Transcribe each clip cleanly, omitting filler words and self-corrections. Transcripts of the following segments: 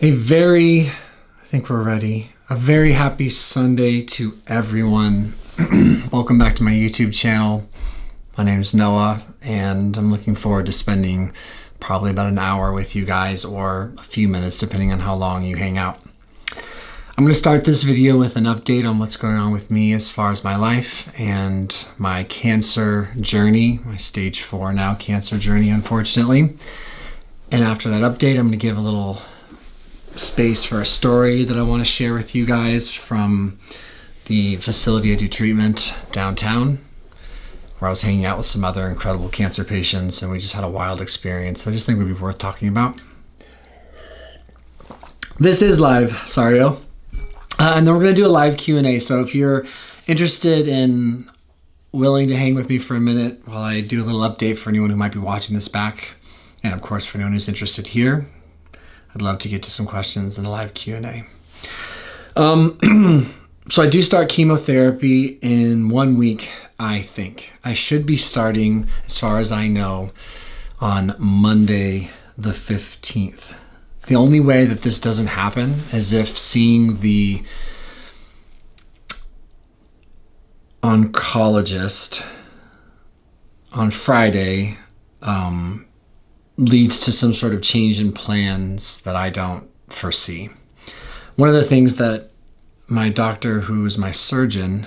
I think we're ready. A very happy Sunday to everyone. Welcome back to my YouTube channel. My name is Noah, and I'm looking forward to spending probably about an hour with you guys, or a few minutes depending on how long you hang out. I'm going to start this video with an update on what's going on with me as far as my life and my cancer journey, my stage 4 now cancer journey, unfortunately. And after that update, I'm going to give a little space for a story that I want to share with you guys from the facility I do treatment downtown, where I was hanging out with some other incredible cancer patients, and we just had a wild experience I just think would be worth talking about. This is live, sorry-o. And then we're going to do a live Q&A, so if you're interested in willing to hang with me for a minute while I do a little update for anyone who might be watching this back, and of course for anyone who's interested here, I'd love to get to some questions in a live Q&A. So I do start chemotherapy in 1 week, I think. I should be starting, as far as I know, on Monday the 15th. The only way that this doesn't happen is if seeing the oncologist on Friday leads to some sort of change in plans that I don't foresee. One of the things that my doctor, who's my surgeon,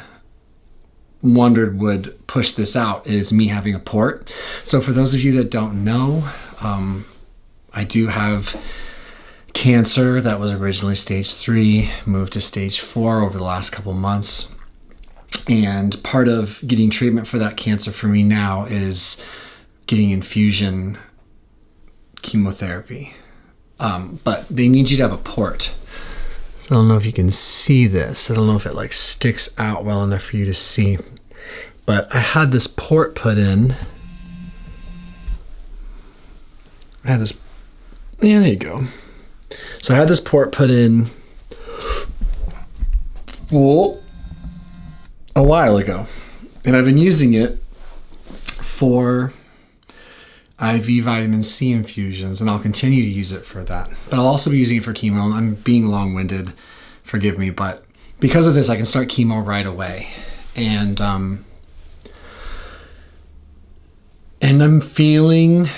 wondered would push this out is me having a port. So for those of you that don't know, I do have cancer that was originally stage 3, moved to stage 4 over the last couple months. And part of getting treatment for that cancer for me now is getting infusion chemotherapy. But they need you to have a port. So I don't know if you can see this. I don't know if it like sticks out well enough for you to see. But I had this port put in. Yeah, there you go. So I had this port put in a while ago, and I've been using it for IV vitamin C infusions, and I'll continue to use it for that. But I'll also be using it for chemo. I'm being long-winded, forgive me, but because of this, I can start chemo right away. And I'm feeling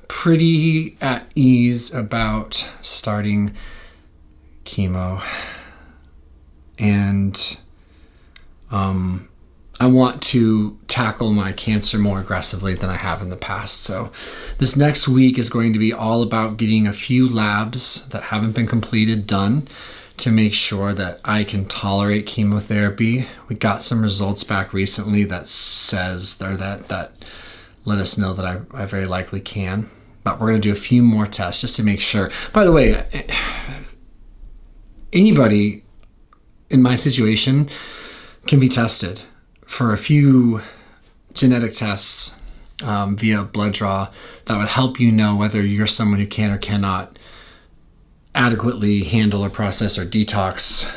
pretty at ease about starting chemo. And I want to tackle my cancer more aggressively than I have in the past. So this next week is going to be all about getting a few labs that haven't been completed done to make sure that I can tolerate chemotherapy. We got some results back recently that says that let us know that I very likely can. But we're going to do a few more tests just to make sure. By the way, anybody in my situation can be tested for a few genetic tests via blood draw that would help you know whether you're someone who can or cannot adequately handle or process or detox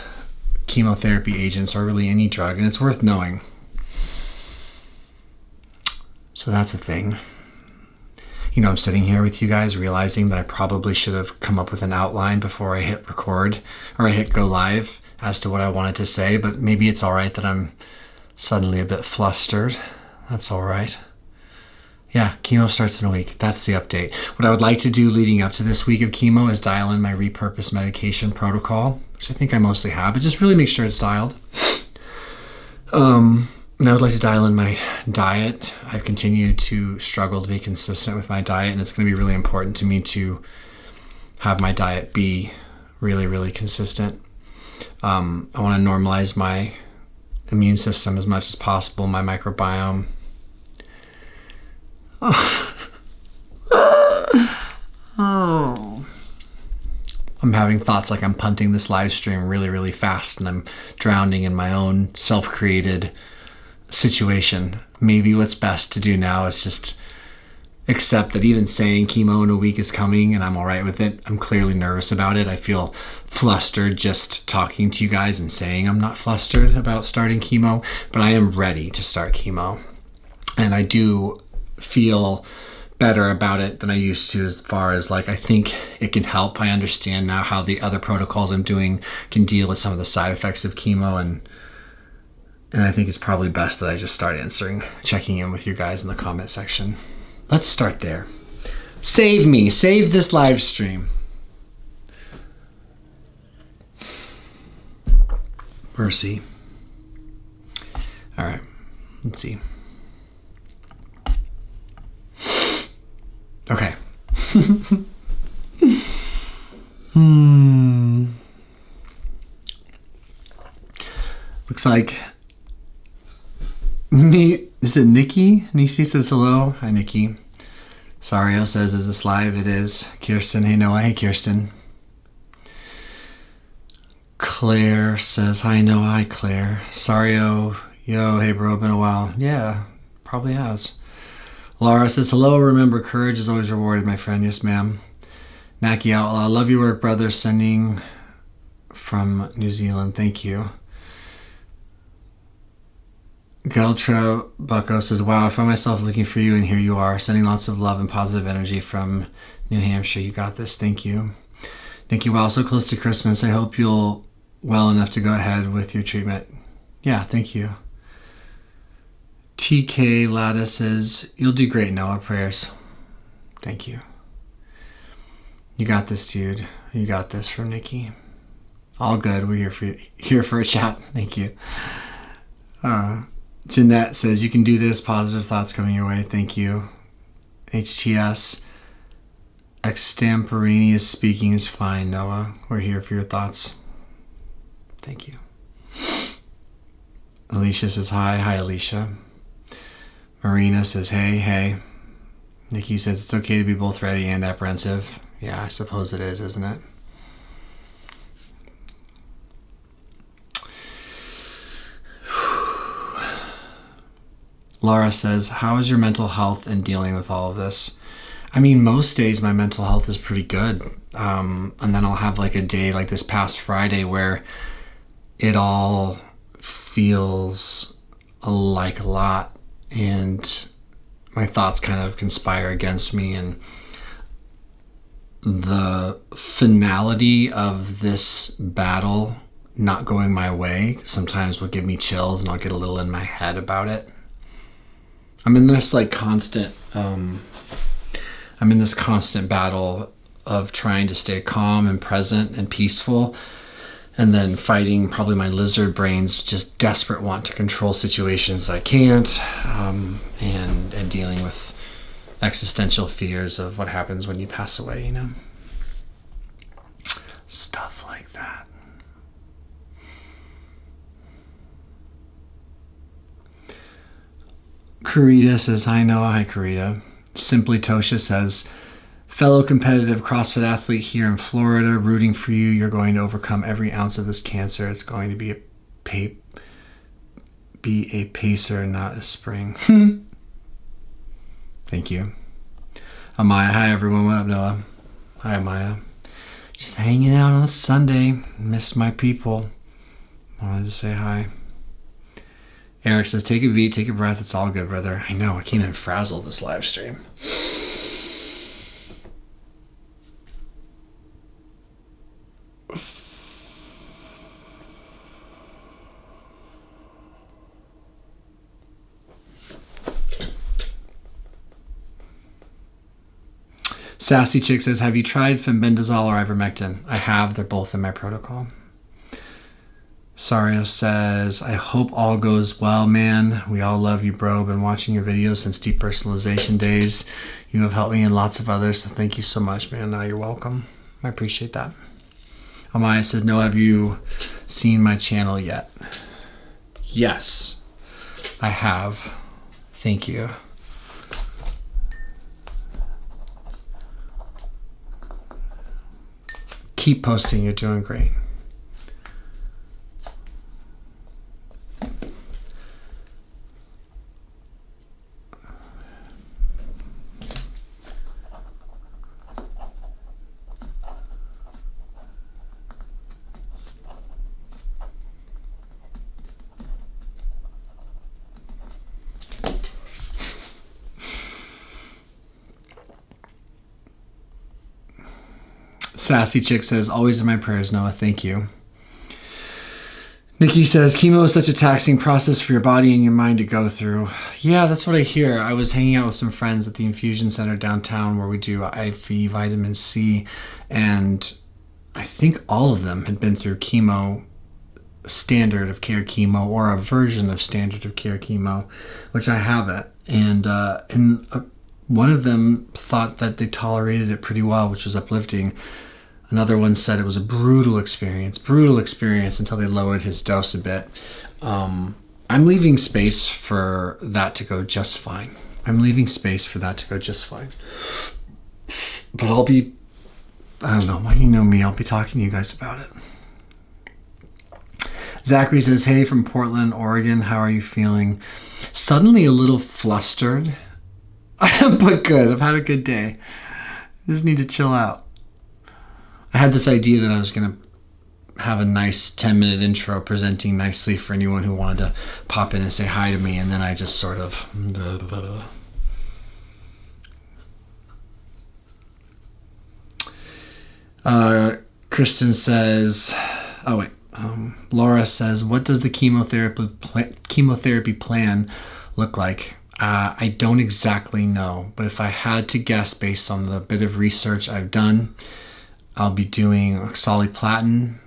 chemotherapy agents, or really any drug, and it's worth knowing. So that's a thing. You know, I'm sitting here with you guys realizing that I probably should have come up with an outline before I hit record or I hit go live as to what I wanted to say, but maybe it's all right that I'm suddenly a bit flustered. That's all right. Yeah, chemo starts in a week. That's the update. What I would like to do leading up to this week of chemo is dial in my repurposed medication protocol, which I think I mostly have, but just really make sure it's dialed. And I would like to dial in my diet. I've continued to struggle to be consistent with my diet, and it's going to be really important to me to have my diet be really, really consistent. I want to normalize my immune system as much as possible, my microbiome. Oh. I'm having thoughts like I'm punting this live stream really, really fast, and I'm drowning in my own self-created situation. Maybe what's best to do now is just accept that even saying chemo in a week is coming and I'm all right with it. I'm clearly nervous about it. I feel flustered just talking to you guys and saying I'm not flustered about starting chemo, but I am ready to start chemo. And I do feel better about it than I used to, as far as like I think it can help. I understand now how the other protocols I'm doing can deal with some of the side effects of chemo, and I think it's probably best that I just start checking in with you guys in the comment section. Let's start there. Save me, save this live stream. Mercy. All right, let's see. Okay. Looks like is it Nikki? Nisi says hello. Hi, Nikki. Sario says, is this live? It is. Kirsten, hey Noah. Hey, Kirsten. Claire says, hi Noah. Hi, Claire. Sario, yo, hey bro, been a while. Yeah, probably has. Laura says, hello, remember, courage is always rewarded, my friend. Yes, ma'am. Naki Outlaw, love your work, brother. Sending from New Zealand. Thank you. Geltra Bucko says, wow, I found myself looking for you, and here you are. Sending lots of love and positive energy from New Hampshire. You got this. Thank you. Nikki, wow, so close to Christmas. I hope you'll well enough to go ahead with your treatment. Yeah, thank you. TK Lada says, you'll do great, Noah. Prayers. Thank you. You got this, dude. You got this, from Nikki. All good. We're here for a chat. Thank you. Jeanette says, you can do this. Positive thoughts coming your way. Thank you. HTS. Extemporaneous speaking is fine, Noah. We're here for your thoughts. Thank you. Alicia says, hi. Hi, Alicia. Marina says, hey. Nikki says, it's okay to be both ready and apprehensive. Yeah, I suppose it is, isn't it? Laura says, how is your mental health in dealing with all of this? I mean, most days my mental health is pretty good. And then I'll have like a day like this past Friday where it all feels like a lot, and my thoughts kind of conspire against me, and the finality of this battle not going my way sometimes will give me chills, and I'll get a little in my head about it. I'm in this constant battle of trying to stay calm and present and peaceful, and then fighting probably my lizard brain's just desperate want to control situations that I can't, and dealing with existential fears of what happens when you pass away, you know? Stuff like that. Karita says, hi Noah. Hi, Karita. Simply Tosha says, fellow competitive CrossFit athlete here in Florida, rooting for you. You're going to overcome every ounce of this cancer. It's going to be a pacer, not a spring. Thank you. Amaya, hi everyone. What up, Noah? Hi, Amaya. Just hanging out on a Sunday. Miss my people. Wanted to say hi. Eric says, take a beat, take a breath. It's all good, brother. I know, I came in frazzled this live stream. Sassy Chick says, have you tried fenbendazole or ivermectin? I have. They're both in my protocol. Sario says, I hope all goes well, man. We all love you, bro. Been watching your videos since depersonalization days. You have helped me and lots of others, so thank you so much, man. You're welcome. I appreciate that. Amaya says, no, have you seen my channel yet? Yes, I have. Thank you. Keep posting. You're doing great. Sassy Chick says, always in my prayers, Noah. Thank you. Nikki says, chemo is such a taxing process for your body and your mind to go through. Yeah, that's what I hear. I was hanging out with some friends at the infusion center downtown where we do IV vitamin C, and I think all of them had been through chemo, standard of care chemo, or a version of standard of care chemo, which I haven't. And one of them thought that they tolerated it pretty well, which was uplifting. Another one said it was a brutal experience until they lowered his dose a bit. I'm leaving space for that to go just fine. But I'll be, I don't know, you know me, I'll be talking to you guys about it. Zachary says, hey, from Portland, Oregon, how are you feeling? Suddenly a little flustered, but good. I've had a good day. Just need to chill out. I had this idea that I was going to have a nice 10-minute intro presenting nicely for anyone who wanted to pop in and say hi to me, and then I just sort of... Kristen says... Laura says, what does the chemotherapy plan look like? I don't exactly know, but if I had to guess based on the bit of research I've done, I'll be doing oxaliplatin,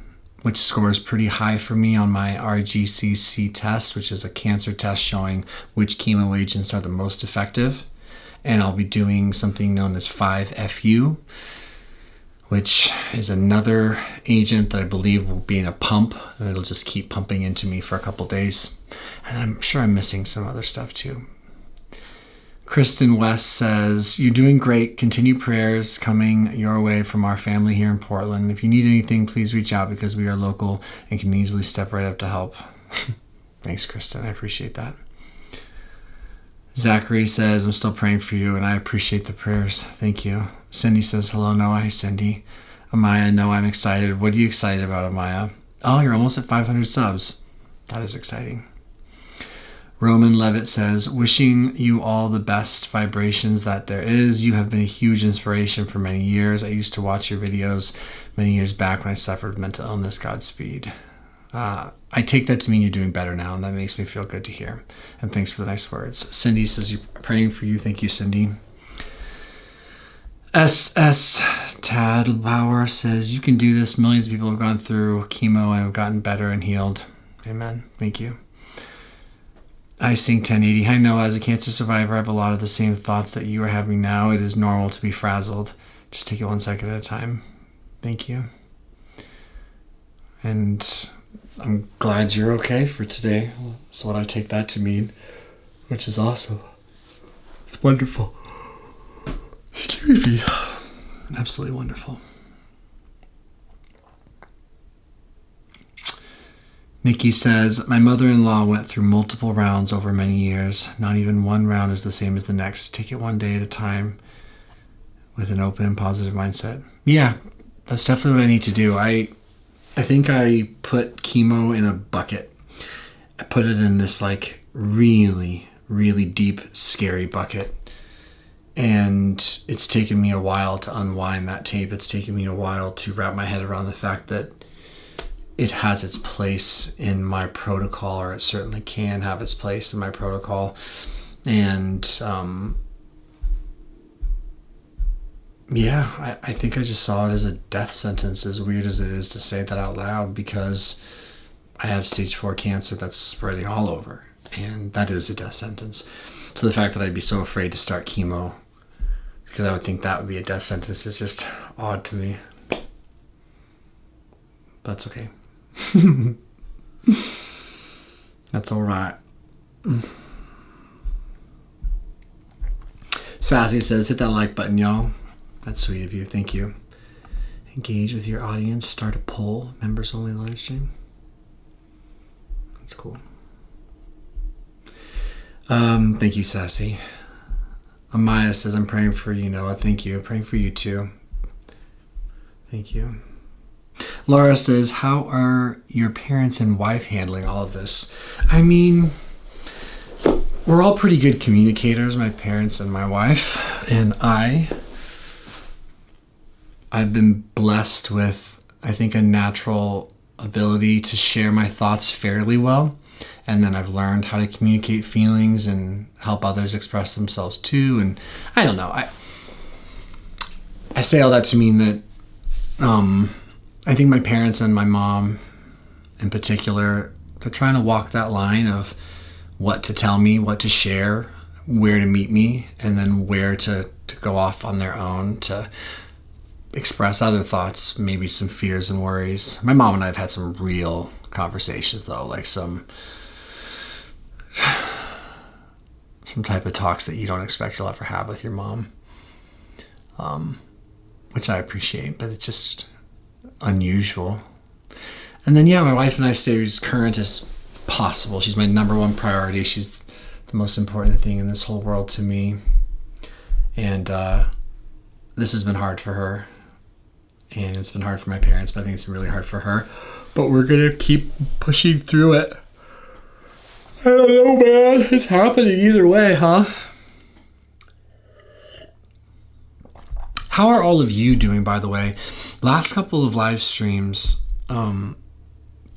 which scores pretty high for me on my RGCC test, which is a cancer test showing which chemo agents are the most effective. And I'll be doing something known as 5-FU, which is another agent that I believe will be in a pump, and it'll just keep pumping into me for a couple days. And I'm sure I'm missing some other stuff too. Kristen West says, you're doing great. Continue prayers coming your way from our family here in Portland. If you need anything, please reach out because we are local and can easily step right up to help. Thanks, Kristen. I appreciate that. Zachary says, I'm still praying for you and I appreciate the prayers. Thank you. Cindy says, hello, Noah. Hi, Cindy. Amaya, no, I'm excited. What are you excited about, Amaya? Oh, you're almost at 500 subs. That is exciting. Roman Levitt says, wishing you all the best vibrations that there is. You have been a huge inspiration for many years. I used to watch your videos many years back when I suffered mental illness. Godspeed. I take that to mean you're doing better now, and that makes me feel good to hear. And thanks for the nice words. Cindy says, you're praying for you. Thank you, Cindy. SS Tadbauer says, you can do this. Millions of people have gone through chemo and have gotten better and healed. Amen. Thank you. I sing 1080. I know as a cancer survivor, I have a lot of the same thoughts that you are having now. It is normal to be frazzled. Just take it 1 second at a time. Thank you. And I'm glad you're okay for today. That's what I take that to mean, which is awesome. It's wonderful. Excuse me. Absolutely wonderful. Nikki says, my mother-in-law went through multiple rounds over many years. Not even one round is the same as the next. Take it one day at a time with an open and positive mindset. Yeah, that's definitely what I need to do. I think I put chemo in a bucket. I put it in this like really, really deep, scary bucket. And it's taken me a while to unwind that tape. It's taken me a while to wrap my head around the fact that it has its place in my protocol, or it certainly can have its place in my protocol. And yeah, I think I just saw it as a death sentence, as weird as it is to say that out loud, because I have stage 4 cancer that's spreading all over, and that is a death sentence. So the fact that I'd be so afraid to start chemo because I would think that would be a death sentence is just odd to me. That's okay. That's all right. Sassy says, hit that like button, y'all. That's sweet of you. Thank you. Engage with your audience. Start a poll. Members only live stream. That's cool. Thank you, Sassy. Amaya says, I'm praying for you, Noah. Thank you. Praying for you too. Thank you. Laura says, how are your parents and wife handling all of this? I mean, we're all pretty good communicators, my parents and my wife, and I I've been blessed with, I think, a natural ability to share my thoughts fairly well. And then I've learned how to communicate feelings and help others express themselves too. And I don't know. I say all that to mean that I think my parents and my mom in particular, they're trying to walk that line of what to tell me, what to share, where to meet me, and then where to go off on their own to express other thoughts, maybe some fears and worries. My mom and I have had some real conversations though, like some type of talks that you don't expect you'll ever have with your mom, which I appreciate, but it's just unusual. And then, yeah, my wife and I stay as current as possible. She's my number one priority. She's the most important thing in this whole world to me. And this has been hard for her. And it's been hard for my parents, but I think it's been really hard for her. But we're going to keep pushing through it. I don't know, man. It's happening either way, huh? How are all of you doing, by the way? Last couple of live streams,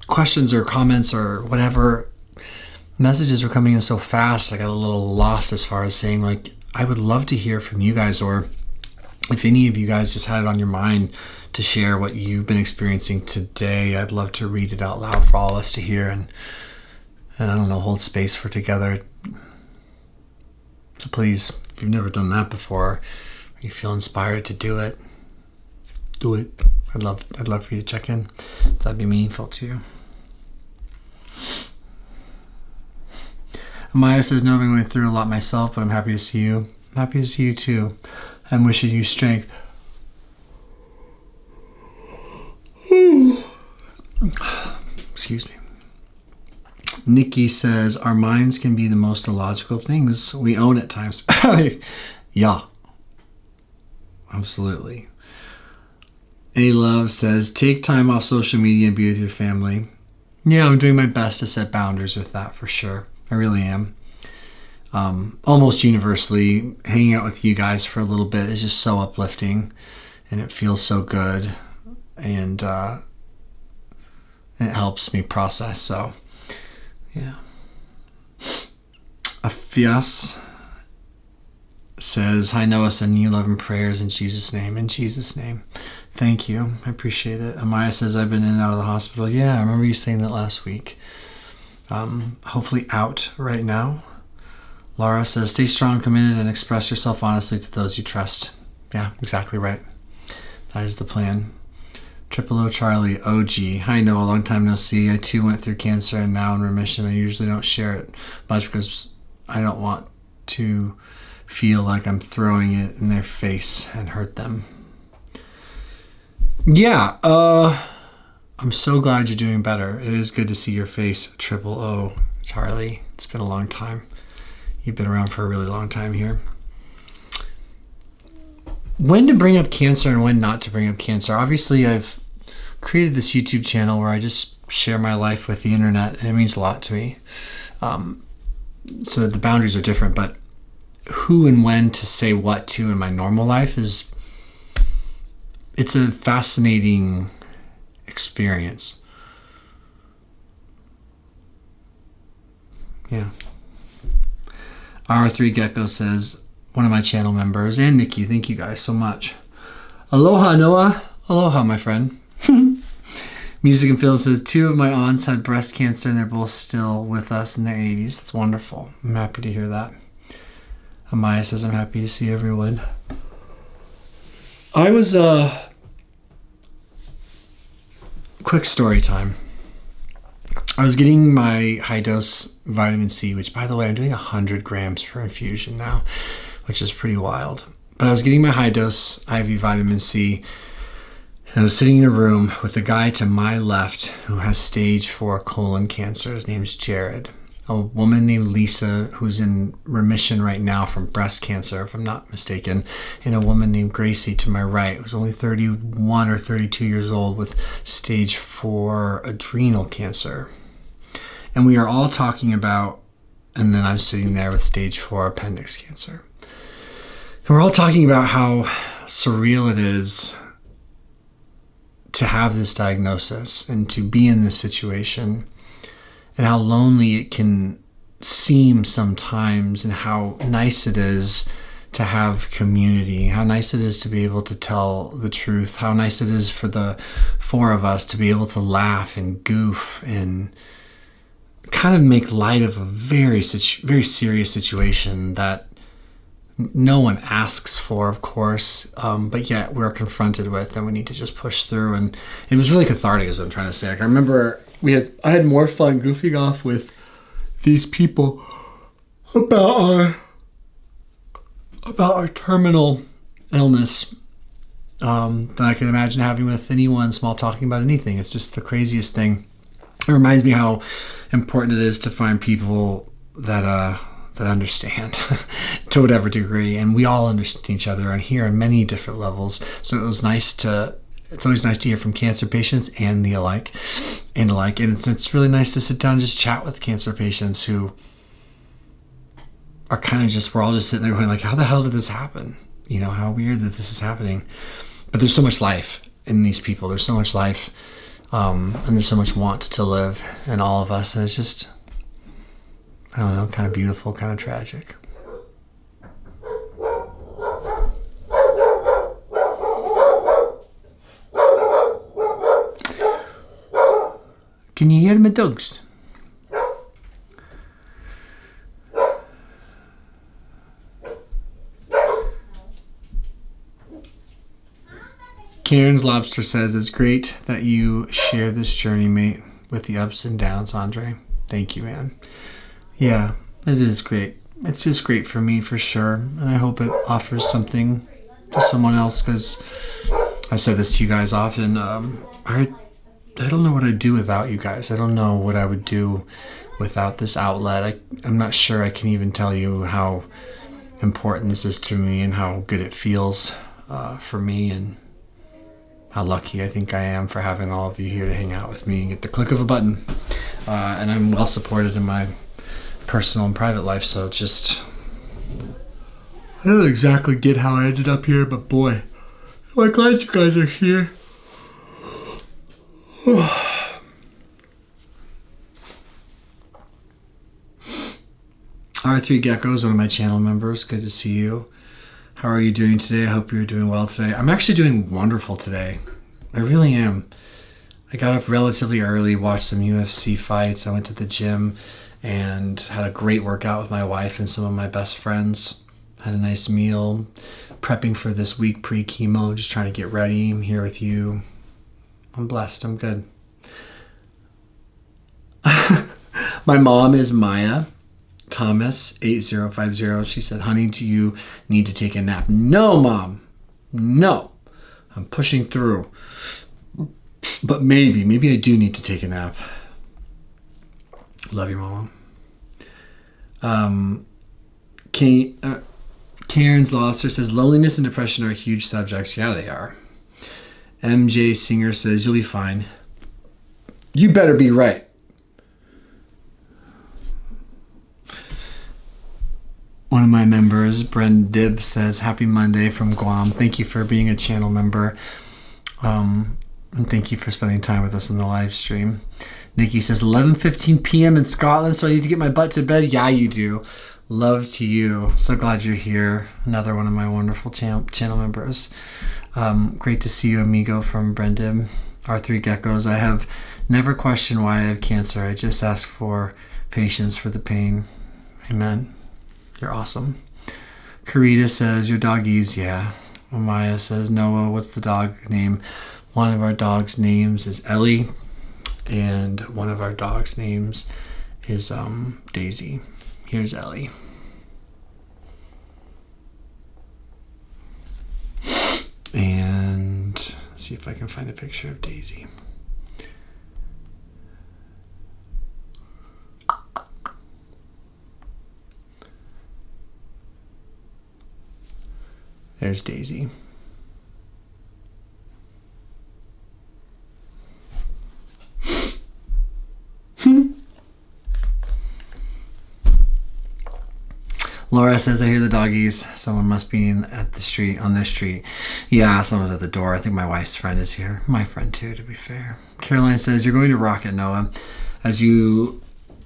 questions or comments or whatever, messages were coming in so fast, I got a little lost as far as saying, like, I would love to hear from you guys, or if any of you guys just had it on your mind to share what you've been experiencing today, I'd love to read it out loud for all of us to hear and I don't know, hold space for together. So please, if you've never done that before, or you feel inspired to do it, do it. I'd love for you to check in. That'd be meaningful to you. Amaya says, no, I've been going through a lot myself, but I'm happy to see you. I'm happy to see you too. I'm wishing you strength. Excuse me. Nikki says, our minds can be the most illogical things we own at times. Yeah. Absolutely. A Love says, take time off social media and be with your family. Yeah, I'm doing my best to set boundaries with that for sure. I really am. Almost universally, hanging out with you guys for a little bit is just so uplifting and it feels so good and it helps me process. So, yeah. Afias says, hi Noah, sending you love and prayers in Jesus' name. In Jesus' name. Thank you. I appreciate it. Amaya says, I've been in and out of the hospital. Yeah, I remember you saying that last week. Hopefully out right now. Laura says, stay strong, committed, and express yourself honestly to those you trust. Yeah, exactly right. That is the plan. Triple O Charlie, OG. Hi Noah, long time no see. I too went through cancer and now in remission. I usually don't share it much because I don't want to feel like I'm throwing it in their face and hurt them. Yeah, I'm so glad you're doing better. It is good to see your face, Triple O Charlie. It's been a long time. You've been around for a really long time here. When to bring up cancer and when not to bring up cancer. Obviously, I've created this YouTube channel where I just share my life with the internet, and it means a lot to me. So the boundaries are different, but who and when to say what to in my normal life it's a fascinating experience. Yeah. R3 Gecko says, one of my channel members, and Nikki, thank you guys so much. Aloha, Noah. Aloha, my friend. Music and Film says, two of my aunts had breast cancer and they're both still with us in their 80s. That's wonderful. I'm happy to hear that. Amaya says, I'm happy to see everyone. I was, quick story time. I was getting my high dose vitamin C, which by the way, I'm doing 100 grams per infusion now, which is pretty wild. But I was getting my high dose IV vitamin C, and I was sitting in a room with a guy to my left who has stage 4 colon cancer. His name's Jared. A woman named Lisa who's in remission right now from breast cancer, if I'm not mistaken, and a woman named Gracie to my right who's only 31 or 32 years old with stage 4 adrenal cancer. And we are all talking about, and then I'm sitting there with stage 4 appendix cancer. And we're all talking about how surreal it is to have this diagnosis and to be in this situation, and how lonely it can seem sometimes, and how nice it is to have community, how nice it is to be able to tell the truth, how nice it is for the four of us to be able to laugh and goof and kind of make light of a very serious situation that no one asks for, of course, but yet we're confronted with, and we need to just push through. And it was really cathartic, is what I'm trying to say. Like, I remember I had more fun goofing off with these people about our terminal illness than I can imagine having with anyone small talking about anything. It's just the craziest thing. It reminds me how important it is to find people that understand to whatever degree, and we all understand each other and here on many different levels. So it's always nice to hear from cancer patients and the alike, and it's really nice to sit down and just chat with cancer patients who are kind of just, we're all just sitting there going like, how the hell did this happen? You know, how weird that this is happening. But there's so much life in these people. There's so much life, and there's so much want to live in all of us, and it's just, I don't know, kind of beautiful, kind of tragic. Can you hear my dogs? Karen's Lobster says, it's great that you share this journey, mate, with the ups and downs, Andre. Thank you, man. Yeah, it is great. It's just great for me, for sure. And I hope it offers something to someone else, because I've said this to you guys often. I don't know what I'd do without you guys. I don't know what I would do without this outlet. I'm not sure I can even tell you how important this is to me and how good it feels for me, and how lucky I think I am for having all of you here to hang out with me and get the click of a button. And I'm well supported in my personal and private life, so just, I don't exactly get how I ended up here, but boy, I'm glad you guys are here. R3 Gecko is one of my channel members. Good to see you. How are you doing today? I hope you're doing well today. I'm actually doing wonderful today. I really am. I got up relatively early, watched some UFC fights. I went to the gym and had a great workout with my wife and some of my best friends. Had a nice meal, prepping for this week pre-chemo, just trying to get ready. I'm here with you. I'm blessed. I'm good. My mom is Maya Thomas 8050. She said, honey, do you need to take a nap? No, Mom. No. I'm pushing through. But maybe I do need to take a nap. Love you, Mama. Karen's Lobster says, loneliness and depression are huge subjects. Yeah, they are. MJ Singer says, you'll be fine. You better be right. One of my members, Bren Dib, says, happy Monday from Guam. Thank you for being a channel member. And thank you for spending time with us in the live stream. Nikki says, 11:15 p.m. in Scotland, so I need to get my butt to bed. Yeah, you do. Love to you. So glad you're here. Another one of my wonderful channel members. Great to see you, amigo, from Brendan. R3 Geckos. I have never questioned why I have cancer. I just ask for patience for the pain. Amen. You're awesome. Karita says, your doggies. Yeah. Amaya says, Noah, what's the dog name? One of our dogs' names is Ellie, and one of our dogs' names is Daisy. Here's Ellie. And let's see if I can find a picture of Daisy. There's Daisy. Laura says, I hear the doggies. Someone must be on this street. Yeah, someone's at the door. I think my wife's friend is here. My friend too, to be fair. Caroline says, you're going to rock it, Noah. As you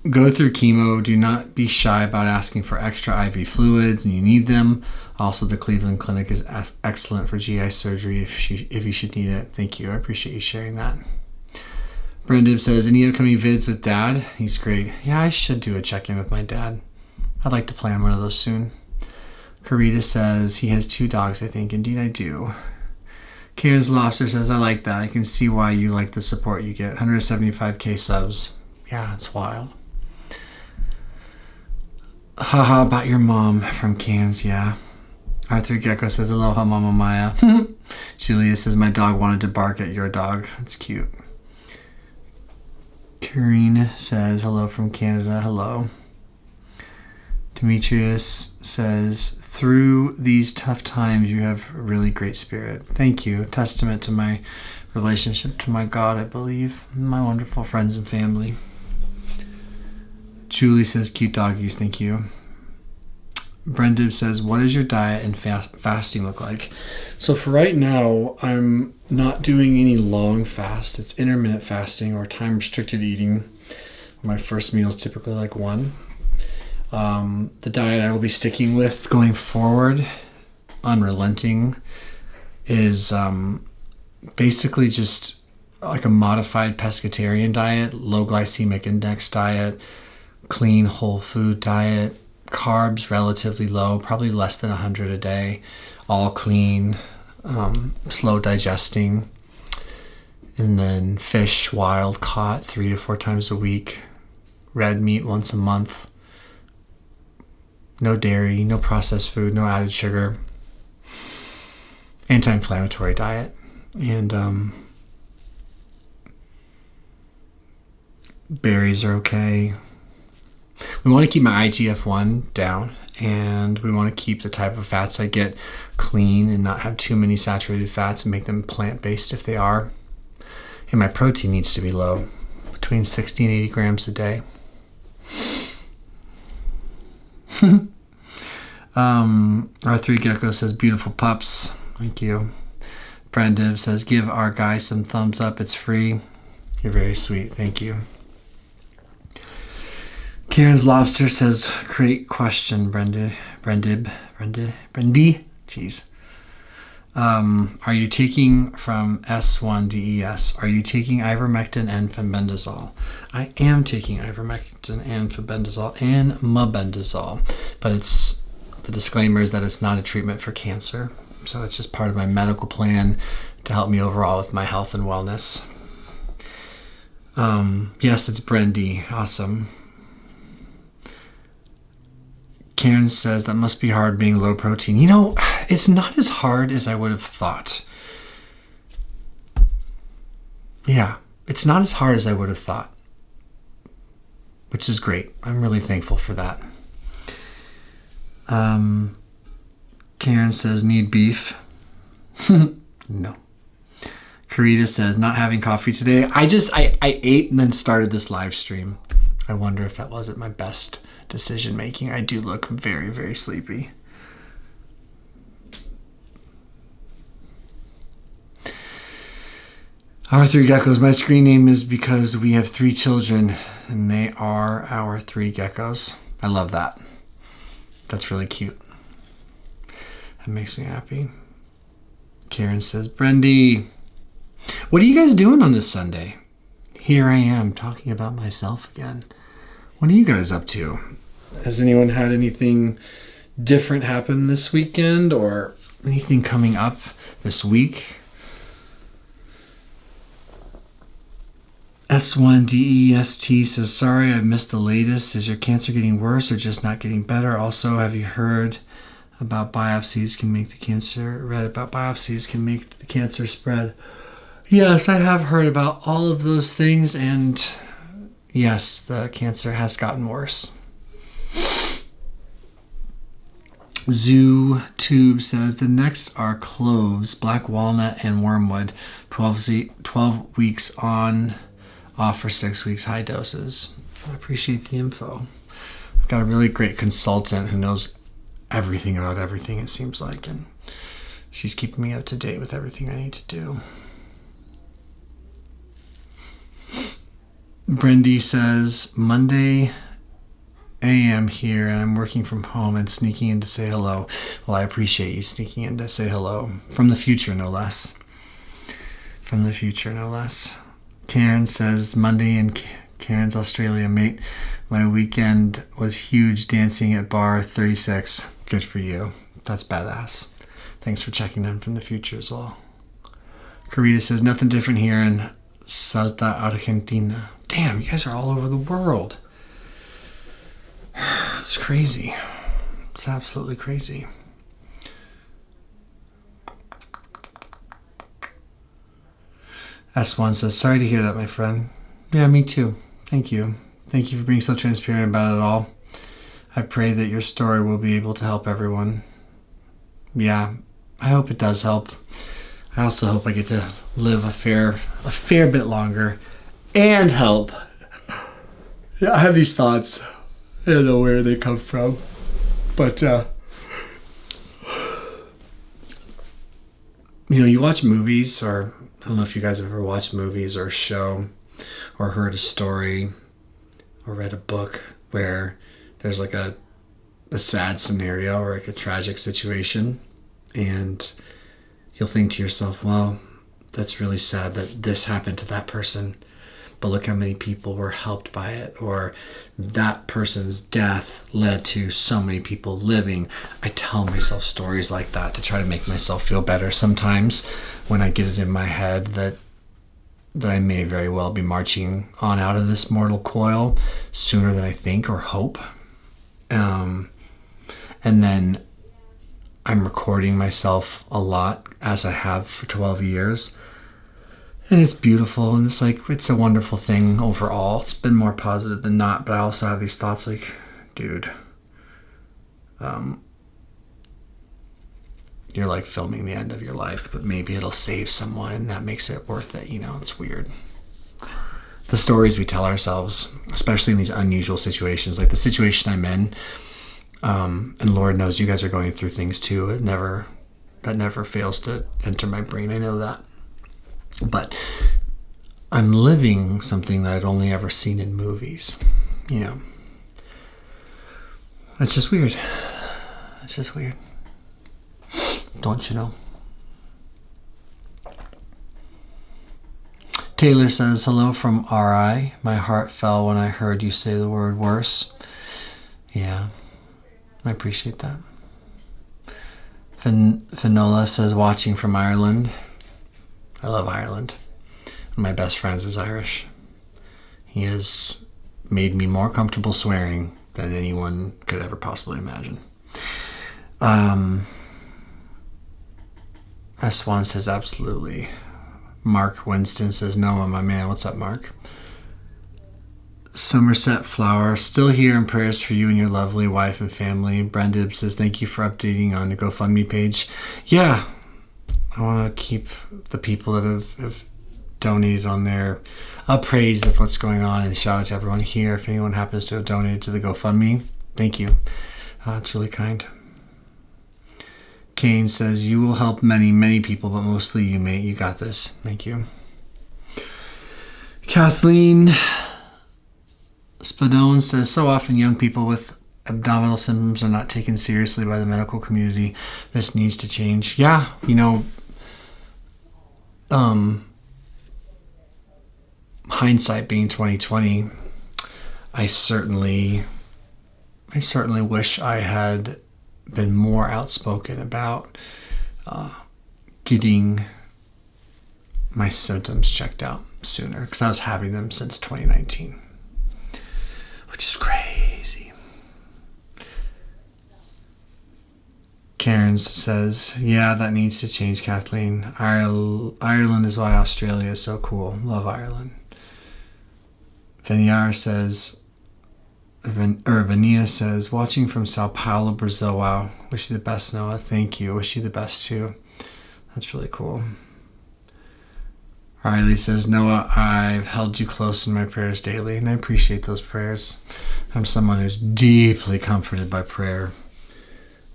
go through chemo, do not be shy about asking for extra IV fluids when you need them. Also, the Cleveland Clinic is excellent for GI surgery if you should need it. Thank you. I appreciate you sharing that. Brendan says, any upcoming vids with Dad? He's great. Yeah, I should do a check-in with my dad. I'd like to plan one of those soon. Carita says, he has 2 dogs, I think. Indeed, I do. Karen's Lobster says, I like that. I can see why you like the support you get. 175k subs. Yeah, it's wild. Haha, about your mom from Cams, yeah. Arthur Gecko says, aloha, Mama Maya. Julia says, my dog wanted to bark at your dog. That's cute. Karine says, hello from Canada. Hello. Demetrius says, through these tough times, you have a really great spirit. Thank you. Testament to my relationship to my God, I believe. My wonderful friends and family. Julie says, cute doggies. Thank you. Brendan says, what does your diet and fasting look like? So for right now, I'm not doing any long fast. It's intermittent fasting or time restricted eating. My first meal is typically like 1. The diet I will be sticking with going forward, unrelenting, is basically just like a modified pescatarian diet, low glycemic index diet, clean whole food diet, carbs relatively low, probably less than 100 a day, all clean, slow digesting, and then fish wild caught 3 to 4 times a week, red meat once a month. No dairy, no processed food, no added sugar. Anti-inflammatory diet. And berries are okay. We want to keep my IGF-1 down, and we want to keep the type of fats I get clean and not have too many saturated fats and make them plant-based if they are. And my protein needs to be low, between 60 and 80 grams a day. R3 Gecko says, beautiful pups. Thank you. Brendan says, give our guy some thumbs up. It's free. You're very sweet. Thank you. Karen's Lobster says, great question, Brendi. Jeez. Are you taking from S1DES? Are you taking ivermectin and fenbendazole? I am taking ivermectin and fenbendazole and mebendazole, but the disclaimer is that it's not a treatment for cancer. So it's just part of my medical plan to help me overall with my health and wellness. Yes, it's Brendy. Awesome. Karen says, that must be hard being low protein. You know, it's not as hard as I would have thought. Yeah, it's not as hard as I would have thought, which is great. I'm really thankful for that. Karen says, need beef. No. Karita says, not having coffee today. I ate and then started this live stream. I wonder if that wasn't my best decision making. I do look very, very sleepy. Our 3 geckos. My screen name is because we have 3 children and they are our 3 geckos. I love that. That's really cute. That makes me happy. Karen says, Brendy, what are you guys doing on this Sunday? Here I am talking about myself again. What are you guys up to? Has anyone had anything different happen this weekend or anything coming up this week? S1DEST says, sorry, I missed the latest. Is your cancer getting worse or just not getting better? Also, have you heard about biopsies can make the cancer, read about biopsies can make the cancer spread? Yes, I have heard about all of those things, and yes, the cancer has gotten worse. Zoo Tube says, the next are cloves, black walnut, and wormwood. 12 weeks on, off for 6 weeks, high doses. I appreciate the info. I've got a really great consultant who knows everything about everything, it seems like. And she's keeping me up to date with everything I need to do. Brindy says, Monday a.m. here, and I'm working from home and sneaking in to say hello. Well, I appreciate you sneaking in to say hello. From the future, no less. From the future, no less. Karen says, Monday in Karen's Australia, mate. My weekend was huge, dancing at bar 36. Good for you. That's badass. Thanks for checking in from the future as well. Carita says, nothing different here in Salta, Argentina. Damn, you guys are all over the world. It's crazy. It's absolutely crazy. S1 says, sorry to hear that, my friend. Yeah, me too. Thank you. Thank you for being so transparent about it all. I pray that your story will be able to help everyone. Yeah, I hope it does help. I also hope I get to live a fair bit longer and help. Yeah, I have these thoughts. I don't know where they come from. But, you watch movies, or I don't know if you guys have ever watched movies or a show or heard a story or read a book where there's like a sad scenario or like a tragic situation, and you'll think to yourself, well, that's really sad that this happened to that person, but look how many people were helped by it, or that person's death led to so many people living. I tell myself stories like that to try to make myself feel better. Sometimes when I get it in my head that I may very well be marching on out of this mortal coil sooner than I think or hope. And then I'm recording myself a lot, as I have for 12 years. And it's beautiful, and it's a wonderful thing overall. It's been more positive than not, but I also have these thoughts like, dude, you're like filming the end of your life, but maybe it'll save someone, and that makes it worth it. It's weird. The stories we tell ourselves, especially in these unusual situations, like the situation I'm in, and Lord knows you guys are going through things too. That never fails to enter my brain. I know that. But I'm living something that I'd only ever seen in movies. It's just weird. It's just weird. Don't you know? Taylor says, hello from RI. My heart fell when I heard you say the word worse. Yeah, I appreciate that. Finola says, watching from Ireland. I love Ireland. One of my best friends is Irish. He has made me more comfortable swearing than anyone could ever possibly imagine. S1 says, absolutely. Mark Winston says, Noah, my man. What's up, Mark? Somerset Flower, still here in prayers for you and your lovely wife and family. Brenda says, thank you for updating on the GoFundMe page. Yeah, I want to keep the people that have donated on there appraised of what's going on, and shout out to everyone here. If anyone happens to have donated to the GoFundMe, thank you. It's really kind. Kane says, you will help many, many people, but mostly you, mate. You got this. Thank you. Kathleen Spadone says, so often young people with abdominal symptoms are not taken seriously by the medical community. This needs to change. Yeah, hindsight being 2020, I certainly wish I had been more outspoken about getting my symptoms checked out sooner, because I was having them since 2019, which is crazy. Karen says, yeah, that needs to change, Kathleen. Ireland is why Australia is so cool. Love Ireland. Vania says, watching from Sao Paulo, Brazil. Wow. Wish you the best, Noah. Thank you. Wish you the best too. That's really cool. Riley says, Noah, I've held you close in my prayers daily, and I appreciate those prayers. I'm someone who's deeply comforted by prayer.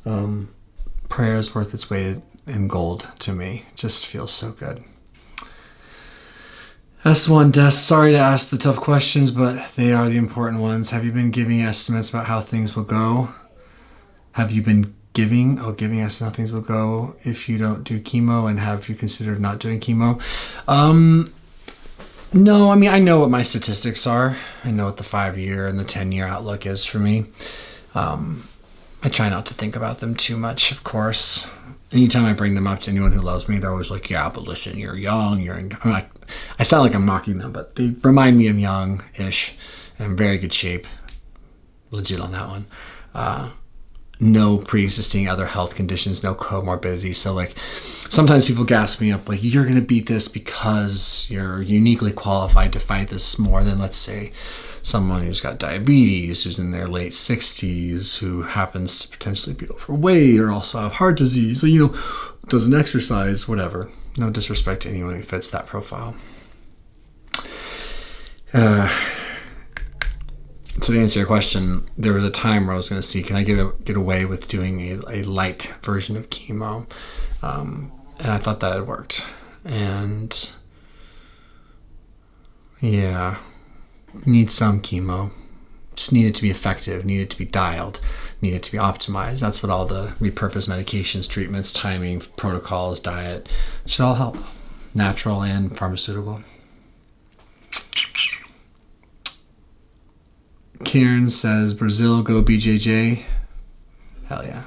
Prayer is worth its weight in gold to me. It just feels so good. S1 Des, sorry to ask the tough questions, but they are the important ones. Have you been giving estimates about how things will go? Have you been giving estimates how things will go if you don't do chemo, and have you considered not doing chemo? No, I mean, I know what my statistics are. I know what the 5-year and the 10-year outlook is for me. I try not to think about them too much, of course. Anytime I bring them up to anyone who loves me, they're always like, yeah, but listen, you're young. I'm like, I sound like I'm mocking them, but they remind me I'm young-ish and I'm in very good shape. Legit on that one. No pre-existing other health conditions, no comorbidity. So like sometimes people gas me up like, you're going to beat this because you're uniquely qualified to fight this more than, let's say, someone who's got diabetes, who's in their late 60s, who happens to potentially be overweight or also have heart disease, so, doesn't exercise, whatever. No disrespect to anyone who fits that profile. So to answer your question, there was a time where I was going to see, can I get away with doing a light version of chemo? And I thought that had worked. And yeah, need some chemo. Just need it to be effective, need it to be dialed, need it to be optimized. That's what all the repurposed medications, treatments, timing, protocols, diet should all help. Natural and pharmaceutical. Kieran says, Brazil, go BJJ. Hell yeah.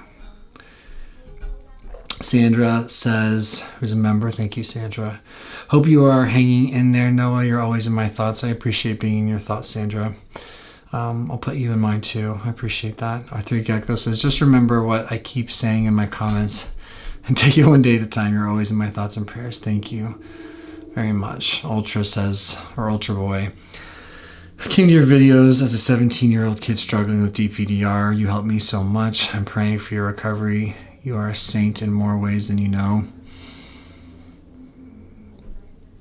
Sandra says, who's a member, thank you, Sandra. Hope you are hanging in there, Noah. You're always in my thoughts. I appreciate being in your thoughts, Sandra. I'll put you in mine too. I appreciate that. R3 Gecko says, just remember what I keep saying in my comments and take it one day at a time. You're always in my thoughts and prayers. Thank you very much. Ultra says, or Ultra Boy, I came to your videos as a 17-year-old kid struggling with DPDR. You helped me so much. I'm praying for your recovery. You are a saint in more ways than you know.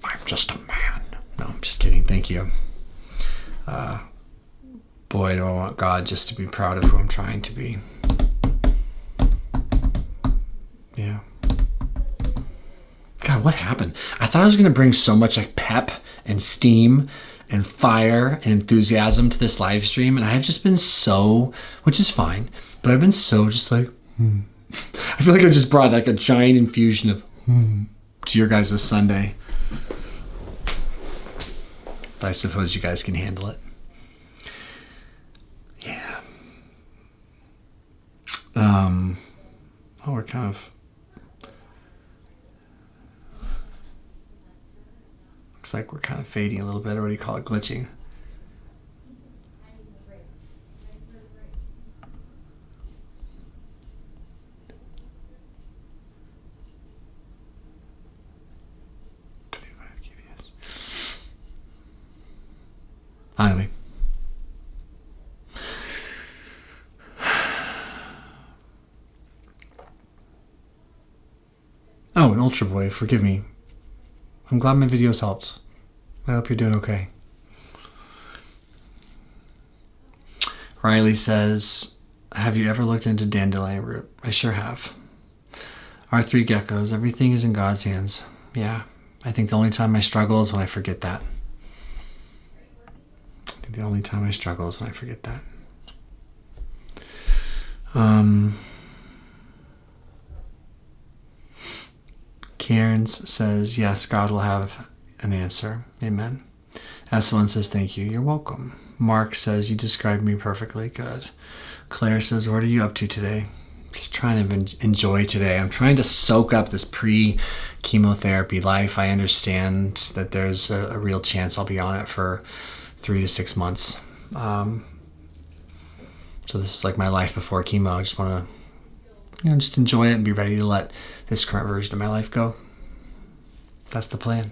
I'm just a man. No, I'm just kidding. Thank you. Boy, do I want God just to be proud of who I'm trying to be. Yeah. God, what happened? I thought I was going to bring so much like pep and steam and fire and enthusiasm to this live stream, and I have just been so, which is fine, but I've been so just like, I feel like I just brought like a giant infusion of to your guys this Sunday. But I suppose you guys can handle it. Yeah. We're kind of, looks like we're kind of fading a little bit, or what do you call it, glitching? Anyway. Oh, an Ultra Boy, forgive me. I'm glad my videos helped. I hope you're doing okay. Riley says, have you ever looked into dandelion root? I sure have. R3 Geckos, everything is in God's hands. Yeah, I think the only time I struggle is when I forget that. The only time I struggle is when I forget that. Cairns says, yes, God will have an answer. Amen. S1 says, thank you. You're welcome. Mark says, you described me perfectly. Good. Claire says, what are you up to today? Just trying to enjoy today. I'm trying to soak up this pre-chemotherapy life. I understand that there's a real chance I'll be on it for 3 to 6 months. So this is like my life before chemo. I just want to, just enjoy it and be ready to let this current version of my life go. That's the plan.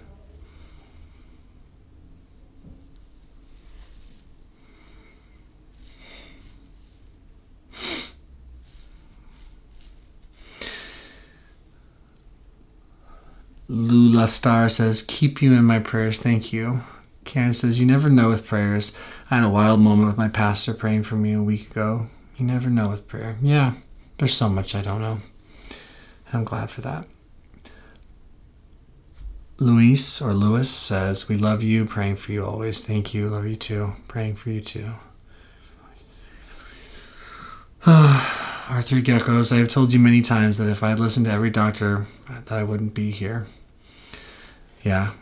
Lula Star says, keep you in my prayers. Thank you. Karen says, you never know with prayers. I had a wild moment with my pastor praying for me a week ago. You never know with prayer. Yeah, There's so much I don't know. I'm glad for that. Louis says, we love you, praying for you always. Thank you. Love you too. Praying for you too. Our three geckos, I have told you many times that if I had listened to every doctor, that I wouldn't be here. Yeah.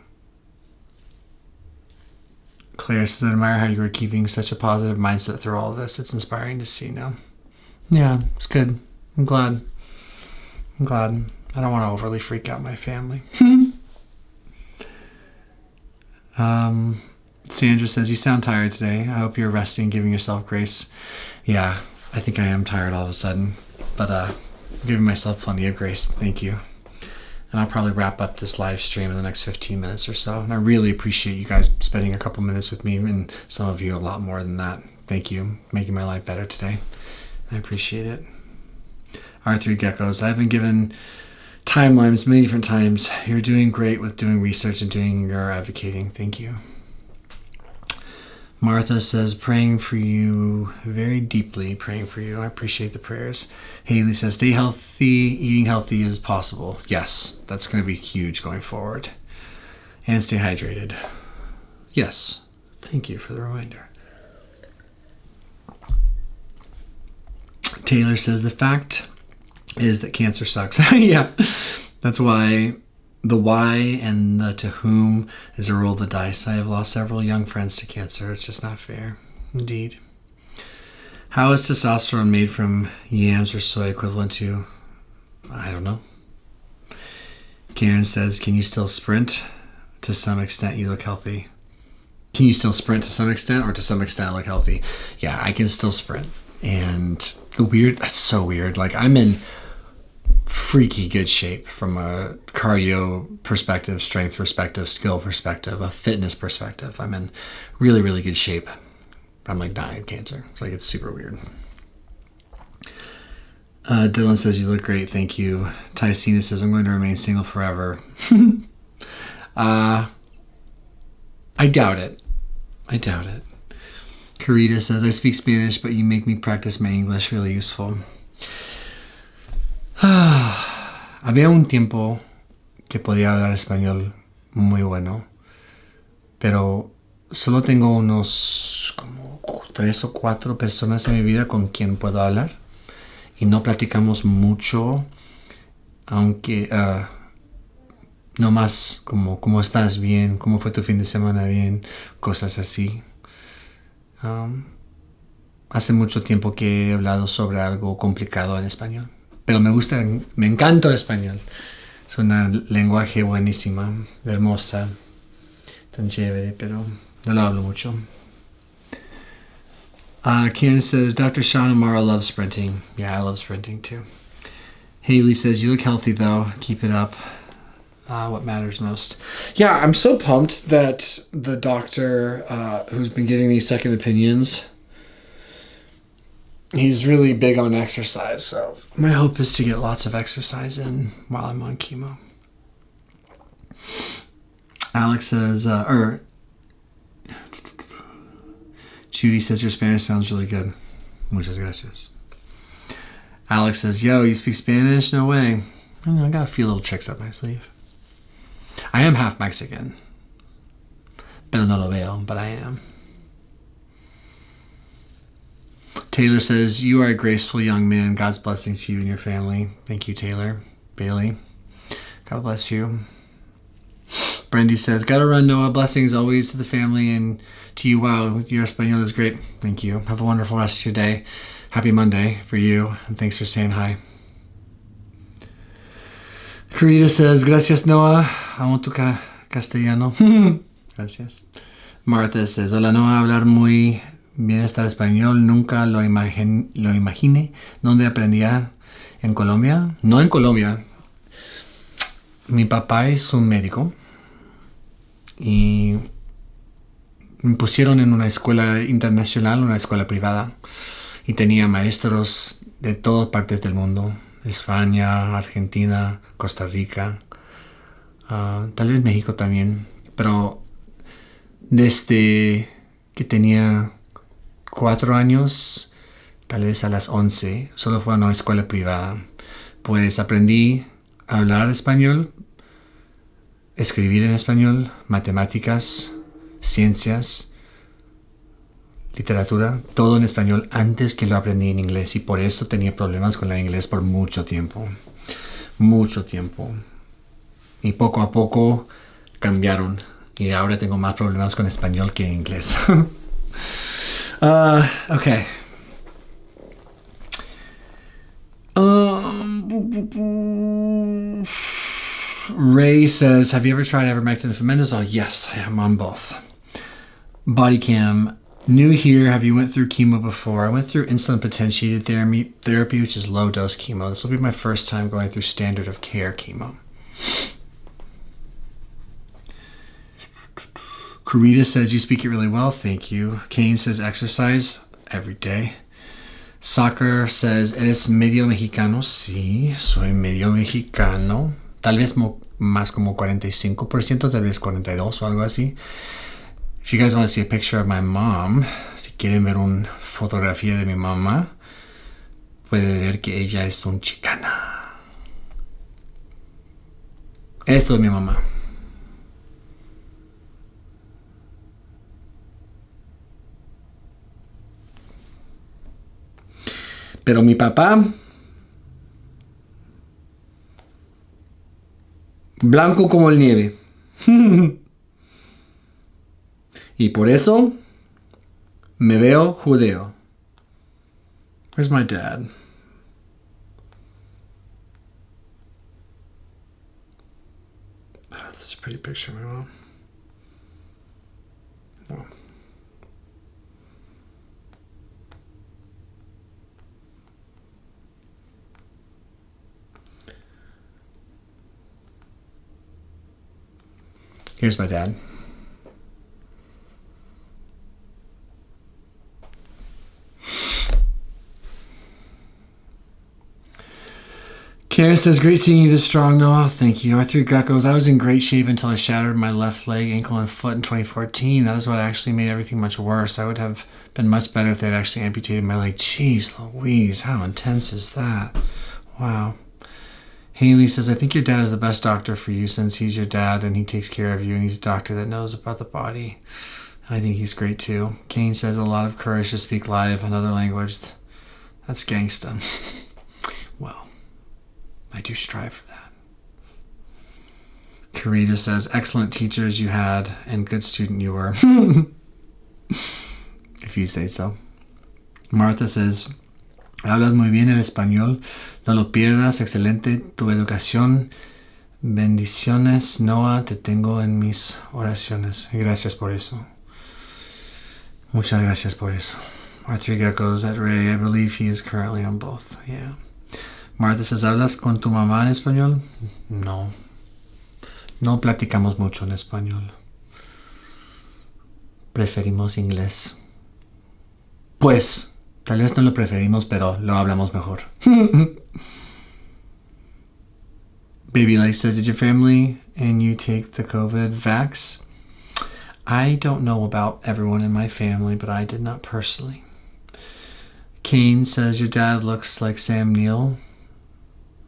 Claire says, I admire how you are keeping such a positive mindset through all of this. It's inspiring to see now. Yeah, it's good. I'm glad. I don't want to overly freak out my family. Sandra says, you sound tired today. I hope you're resting, giving yourself grace. Yeah, I think I am tired all of a sudden, but I'm giving myself plenty of grace. Thank you. And I'll probably wrap up this live stream in the next 15 minutes or so. And I really appreciate you guys spending a couple minutes with me, and some of you a lot more than that. Thank you. Making my life better today. I appreciate it. Our three geckos, I've been given timelines many different times. You're doing great with doing research and doing your advocating. Thank you. Martha says, praying for you, very deeply praying for you. I appreciate the prayers. Haley says, stay healthy, eating healthy is possible. Yes, that's going to be huge going forward. And stay hydrated. Yes, thank you for the reminder. Taylor says, the fact is that cancer sucks. Yeah, that's why the why and the to whom is a roll of the dice. I have lost several young friends to cancer. It's just not fair. Indeed. How is testosterone made from yams or soy equivalent to, I don't know. Karen says, can you still sprint? To some extent, you look healthy. Can you still sprint to some extent, or to some extent I look healthy? Yeah, I can still sprint. And that's so weird. Like, I'm in freaky good shape from a cardio perspective, strength perspective, skill perspective, a fitness perspective. I'm in really, really good shape. I'm like dying of cancer. It's like, it's super weird. Dylan says, you look great. Thank you. Tysina says, I'm going to remain single forever. I doubt it. Carita says, I speak Spanish, but you make me practice my English really useful. Había un tiempo que podía hablar español muy bueno, pero solo tengo unos como 3 o 4 personas en mi vida con quien puedo hablar y no platicamos mucho, aunque no más como ¿cómo estás? Bien, ¿cómo fue tu fin de semana? Bien, cosas así. Hace mucho tiempo que he hablado sobre algo complicado en español. Pero me encanta el español. Es una lenguaje buenísima, hermosa, tan chévere, pero no lo hablo mucho. Ken says, Dr. Sean Amara loves sprinting. Yeah, I love sprinting too. Haley says, you look healthy though. Keep it up. What matters most. Yeah, I'm so pumped that the doctor who's been giving me second opinions, he's really big on exercise, so my hope is to get lots of exercise in while I'm on chemo. Alex says, Judy says, your Spanish sounds really good. Muchas gracias. Alex says, yo, you speak Spanish? No way. I don't know, I got a few little tricks up my sleeve. I am half Mexican. Pero no lo veo, but I am. Taylor says, you are a graceful young man. God's blessings to you and your family. Thank you, Taylor. Bailey, God bless you. Brandy says, gotta run, Noah. Blessings always to the family and to you. Wow, your Espanol is great. Thank you. Have a wonderful rest of your day. Happy Monday for you, and thanks for saying hi. Carita says, gracias, Noah. Amo tu castellano. Gracias. Martha says, hola, Noah. Hablar muy bienestar español, nunca lo imaginé. ¿Dónde aprendía? ¿En Colombia? No en Colombia. Mi papá es un médico y me pusieron en una escuela internacional, una escuela privada, y tenía maestros de todas partes del mundo, España, Argentina, Costa Rica, tal vez México también, pero desde que tenía 4 años, tal vez a las 11, solo fue a una escuela privada. Pues aprendí a hablar español, escribir en español, matemáticas, ciencias, literatura, todo en español antes que lo aprendí en inglés, y por eso tenía problemas con el inglés por mucho tiempo. Mucho tiempo. Y poco a poco cambiaron. Y ahora tengo más problemas con español que inglés. Okay. Ray says, have you ever tried ivermectin and fenbendazole? Yes, I am on both. Body cam. New here. Have you went through chemo before? I went through insulin potentiated therapy, which is low dose chemo. This will be my first time going through standard of care chemo. Karita says, you speak it really well. Thank you. Kane says, exercise every day. Soccer says, ¿eres medio mexicano? Sí, soy medio mexicano. Tal vez más como 45%, tal vez 42% o algo así. If you guys want to see a picture of my mom, si quieren ver una fotografía de mi mamá, puede ver que ella es una chicana. Esto es mi mamá. Pero mi papá, blanco como el nieve. Y por eso me veo judeo. Where's my dad? Oh, that's a pretty picture of my mom. Oh. Here's my dad. Karen says, great seeing you this strong, Noah. Thank you. R3 Greco's, I was in great shape until I shattered my left leg, ankle, and foot in 2014. That is what actually made everything much worse. I would have been much better if they had actually amputated my leg. Jeez Louise, how intense is that? Wow. Haley says, I think your dad is the best doctor for you since he's your dad and he takes care of you and he's a doctor that knows about the body. I think he's great too. Kane says, a lot of courage to speak live another language. That's gangsta. Well, I do strive for that. Karita says, excellent teachers you had and good student you were. If you say so. Martha says, hablas muy bien el español. No lo pierdas. Excelente tu educación. Bendiciones, Noah. Te tengo en mis oraciones. Gracias por eso. Muchas gracias por eso. R3 Geckos at Ray. I believe he is currently on both. Yeah. Martha says, ¿hablas con tu mamá en español? No. No platicamos mucho en español. Preferimos inglés. Pues, tal vez no lo preferimos, pero lo hablamos mejor. Baby Life says, did your family and you take the COVID vax? I don't know about everyone in my family, but I did not personally. Kane says, your dad looks like Sam Neill.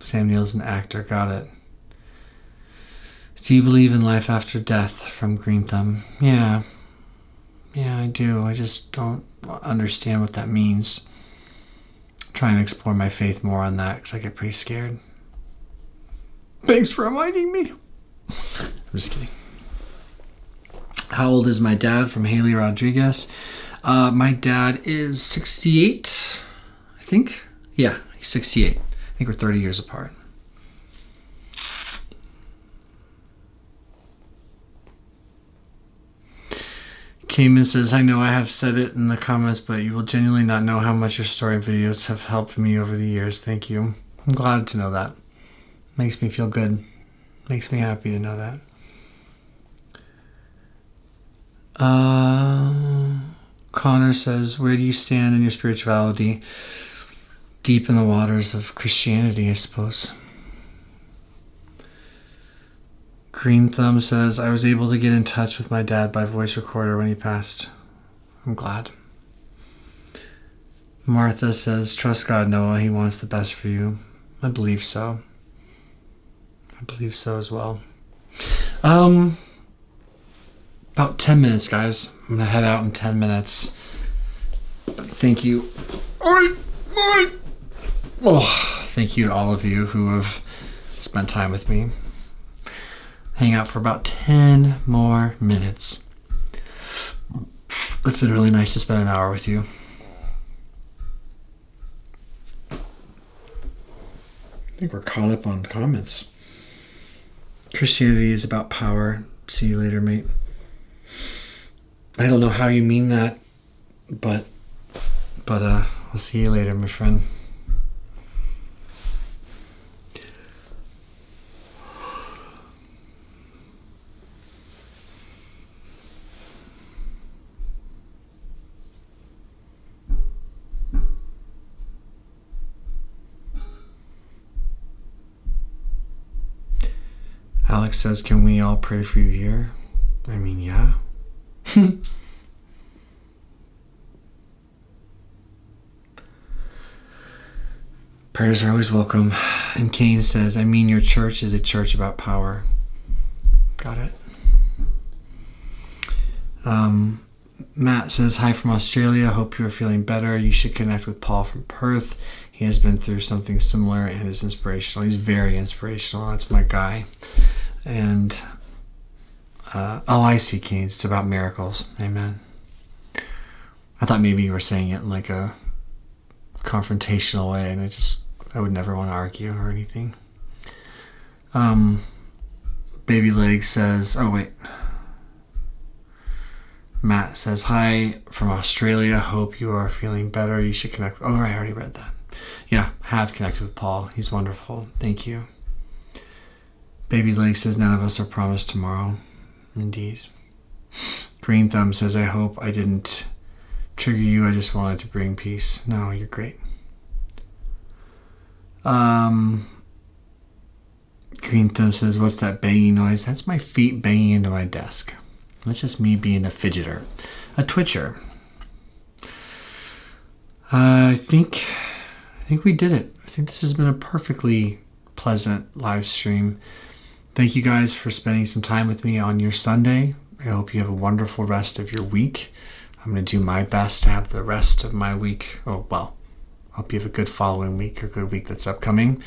Sam Neill's an actor, got it. Do you believe in life after death? From Green Thumb. Yeah, I do. I just don't understand what that means. I'm trying to explore my faith more on that because I get pretty scared. Thanks for reminding me. I'm just kidding. How old is my dad? From Haley Rodriguez. My dad is 68, I think. Yeah, he's 68. I think we're 30 years apart. Cayman says, I know I have said it in the comments, but you will genuinely not know how much your story videos have helped me over the years. Thank you. I'm glad to know that. Makes me feel good. Makes me happy to know that. Connor says, where do you stand in your spirituality? Deep in the waters of Christianity, I suppose. Green Thumb says, I was able to get in touch with my dad by voice recorder when he passed. I'm glad. Martha says, trust God, Noah. He wants the best for you. I believe so. I believe so as well. About 10 minutes, guys. I'm going to head out in 10 minutes. Thank you. Oh, thank you to all of you who have spent time with me. Hang out for about 10 more minutes. It's been really nice to spend an hour with you. I think we're caught up on comments. Christianity is about power. See you later, mate. I don't know how you mean that, but I'll see you later, my friend. Alex says, can we all pray for you here? I mean, yeah. Prayers are always welcome. And Kane says, I mean, your church is a church about power. Got it. Matt says, hi from Australia. Hope you're feeling better. You should connect with Paul from Perth. He has been through something similar and is inspirational. He's very inspirational. That's my guy. And, I see, Kane. It's about miracles. Amen. I thought maybe you were saying it in like a confrontational way, and I would never want to argue or anything. Baby Leg says, oh wait. Matt says, hi from Australia. Hope you are feeling better. You should connect. Oh, I already read that. Yeah, have connected with Paul. He's wonderful. Thank you. Baby Leg says, none of us are promised tomorrow. Indeed. Green Thumb says, I hope I didn't trigger you. I just wanted to bring peace. No, you're great. Green Thumb says, what's that banging noise? That's my feet banging into my desk. That's just me being a fidgeter. A twitcher. I think we did it. I think this has been a perfectly pleasant live stream. Thank you guys for spending some time with me on your Sunday. I hope you have a wonderful rest of your week. I'm going to do my best to have the rest of my week. Oh, well, I hope you have a good following week or good week that's upcoming.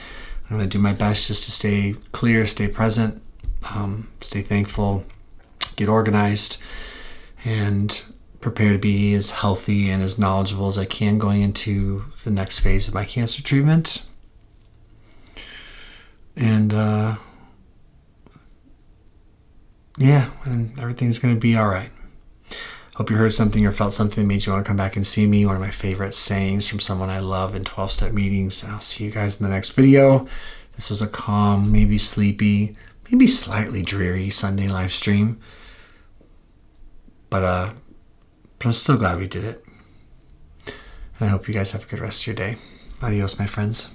I'm going to do my best just to stay clear, stay present, stay thankful, get organized, and prepare to be as healthy and as knowledgeable as I can going into the next phase of my cancer treatment. And yeah, and everything's going to be all right. Hope you heard something or felt something that made you want to come back and see me. One of my favorite sayings from someone I love in 12-step meetings. I'll see you guys in the next video. This was a calm, maybe sleepy, maybe slightly dreary Sunday live stream. But I'm still glad we did it. And I hope you guys have a good rest of your day. Adios, my friends.